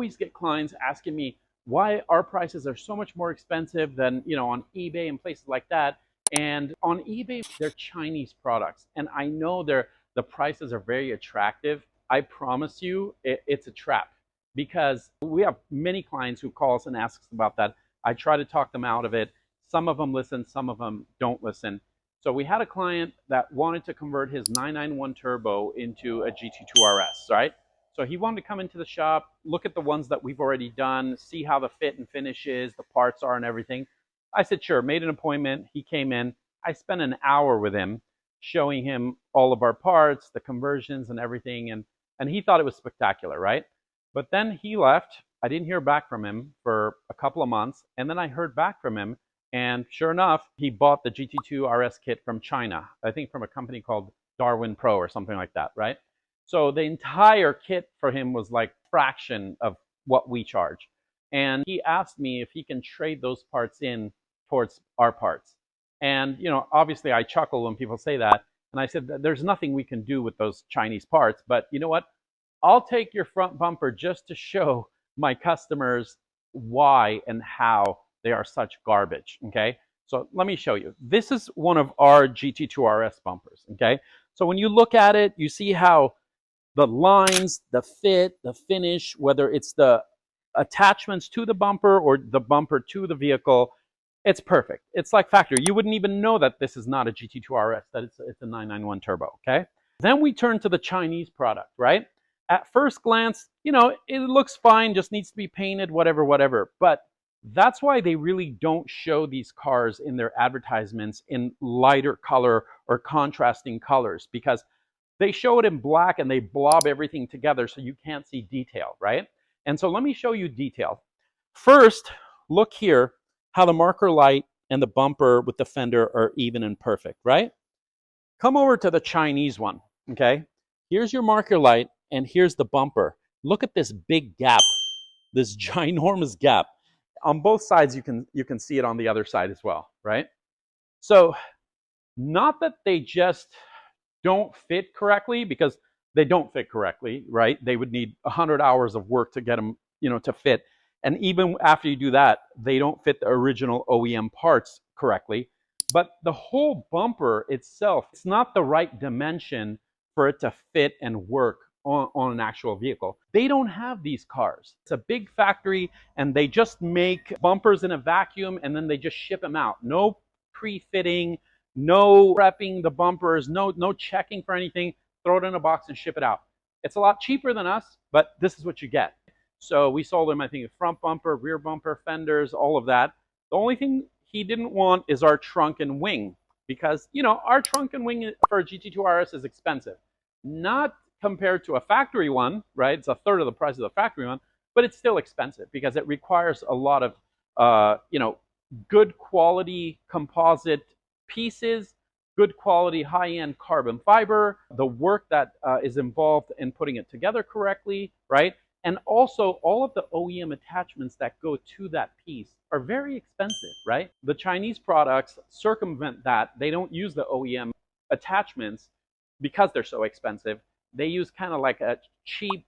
always get clients asking me why our prices are so much more expensive than, on eBay and places like that. And on eBay, they're Chinese products. And I know the prices are very attractive. I promise you, it's a trap, because we have many clients who call us and ask us about that. I try to talk them out of it. Some of them listen, some of them don't listen. So we had a client that wanted to convert his 991 turbo into a GT2 RS, right? So he wanted to come into the shop, look at the ones that we've already done, see how the fit and finish is, the parts are and everything. I said, sure, made an appointment. He came in. I spent an hour with him showing him all of our parts, the conversions and everything. And he thought it was spectacular, right? But then he left. I didn't hear back from him for a couple of months. And then I heard back from him. And sure enough, he bought the GT2 RS kit from China, I think from a company called Darwin Pro or something like that, right? So the entire kit for him was like a fraction of what we charge. And he asked me if he can trade those parts in towards our parts. And, obviously I chuckle when people say that. And I said, there's nothing we can do with those Chinese parts. But you know what? I'll take your front bumper just to show my customers why and how they are such garbage, okay? So let me show you. This is one of our GT2 RS bumpers, okay? So when you look at it, you see how the lines, the fit, the finish, whether it's the attachments to the bumper or the bumper to the vehicle, it's perfect. It's like factory. You wouldn't even know that this is not a GT2 RS, that it's a 991 turbo, okay? Then we turn to the Chinese product, right? At first glance, it looks fine, just needs to be painted, whatever. But that's why they really don't show these cars in their advertisements in lighter color or contrasting colors, because they show it in black and they blob everything together so you can't see detail, right? And so let me show you detail. First, look here how the marker light and the bumper with the fender are even and perfect, right? Come over to the Chinese one, okay? Here's your marker light and here's the bumper. Look at this big gap, this ginormous gap. On both sides, you can see it on the other side as well, right? So not that they just don't fit correctly, because they don't fit correctly, right? They would need 100 hours of work to get them, to fit. And even after you do that, they don't fit the original OEM parts correctly. But the whole bumper itself, it's not the right dimension for it to fit and work on an actual vehicle. They don't have these cars. It's a big factory and they just make bumpers in a vacuum and then they just ship them out. No pre-fitting, no prepping the bumpers, no checking for anything. Throw it in a box and ship it out. It's a lot cheaper than us, but this is what you get. So we sold him, I think, a front bumper, rear bumper, fenders, all of that. The only thing he didn't want is our trunk and wing, because, our trunk and wing for a GT2 RS is expensive. Not compared to a factory one, right? It's a third of the price of the factory one, but it's still expensive because it requires a lot of, good quality composite pieces, good quality high-end carbon fiber, the work that is involved in putting it together correctly, right? And also all of the OEM attachments that go to that piece are very expensive, right? The Chinese products circumvent that. They don't use the OEM attachments because they're so expensive. They use kind of like a cheap,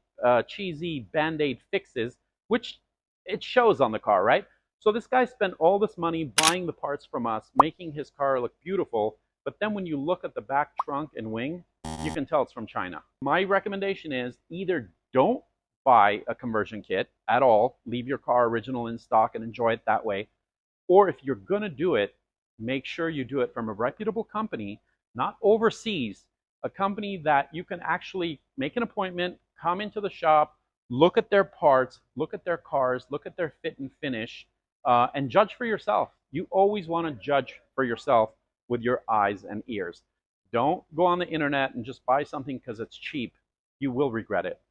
cheesy Band-Aid fixes, which it shows on the car, right? So this guy spent all this money buying the parts from us, making his car look beautiful. But then when you look at the back trunk and wing, you can tell it's from China. My recommendation is either don't buy a conversion kit at all, leave your car original in stock and enjoy it that way. Or if you're going to do it, make sure you do it from a reputable company, not overseas. A company that you can actually make an appointment, come into the shop, look at their parts, look at their cars, look at their fit and finish, and judge for yourself. You always want to judge for yourself with your eyes and ears. Don't go on the internet and just buy something because it's cheap. You will regret it.